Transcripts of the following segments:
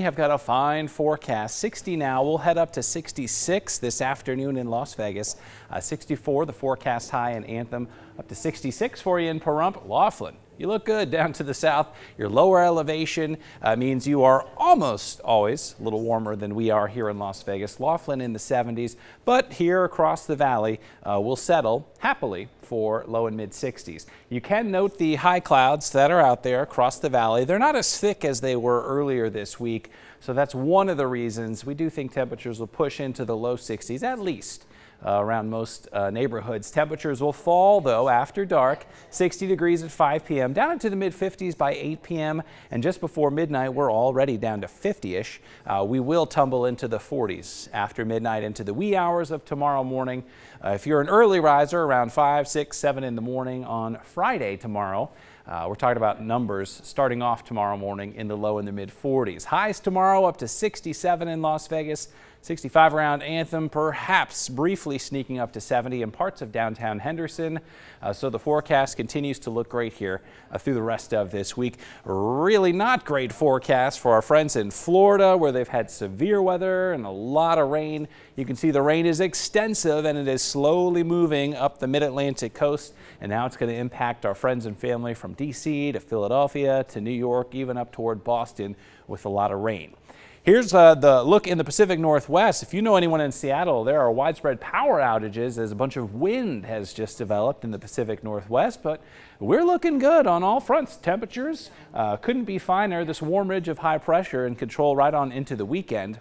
We have got a fine forecast. 60 now. We'll head up to 66 this afternoon in Las Vegas. 64 the forecast high in Anthem. Up to 66 for you in Pahrump. Laughlin, you look good down to the south. Your lower elevation means you are almost always a little warmer than we are here in Las Vegas. Laughlin in the 70s, but here across the valley will settle happily for low and mid 60s. You can note the high clouds that are out there across the valley. They're not as thick as they were earlier this week, so that's one of the reasons we do think temperatures will push into the low 60s at least. Around most neighborhoods. Temperatures will fall, though, after dark. 60 degrees at 5 p.m., down into the mid-50s by 8 p.m., and just before midnight, we're already down to 50-ish. We will tumble into the 40s after midnight into the wee hours of tomorrow morning. If you're an early riser, around 5, 6, 7 in the morning on Friday tomorrow, we're talking about numbers starting off tomorrow morning in the low and the mid-40s. Highs tomorrow up to 67 in Las Vegas, 65 around Anthem, perhaps briefly sneaking up to 70 in parts of downtown Henderson. So the forecast continues to look great here through the rest of this week. Really not great forecast for our friends in Florida, where they've had severe weather and a lot of rain. You can see the rain is extensive and it is slowly moving up the mid-Atlantic coast. And now it's going to impact our friends and family from D.C. to Philadelphia to New York, even up toward Boston with a lot of rain. Here's the look in the Pacific Northwest. If you know anyone in Seattle, there are widespread power outages as a bunch of wind has just developed in the Pacific Northwest, but we're looking good on all fronts. Temperatures couldn't be finer. This warm ridge of high pressure in control right on into the weekend.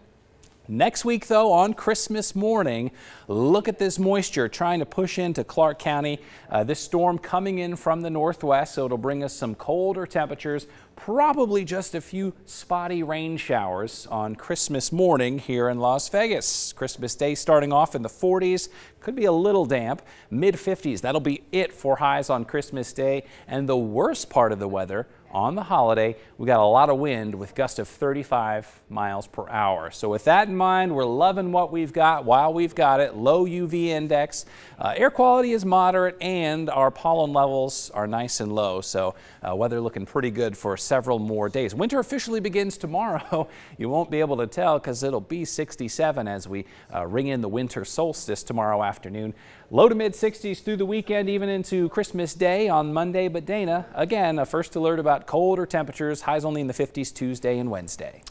Next week, though, on Christmas morning, look at this moisture trying to push into Clark County. This storm coming in from the northwest, so it'll bring us some colder temperatures, probably just a few spotty rain showers on Christmas morning here in Las Vegas. Christmas Day starting off in the 40s, could be a little damp, mid-50s. That'll be it for highs on Christmas Day, and the worst part of the weather on the holiday, we got a lot of wind with gusts of 35 miles per hour. So with that in mind, we're loving what we've got while we've got it. Low UV index, air quality is moderate, and our pollen levels are nice and low. So weather looking pretty good for several more days. Winter officially begins tomorrow. You won't be able to tell because it'll be 67 as we ring in the winter solstice tomorrow afternoon. Low to mid 60s through the weekend, even into Christmas Day on Monday. But Dana, again, a first alert about colder temperatures, highs only in the 50s Tuesday and Wednesday.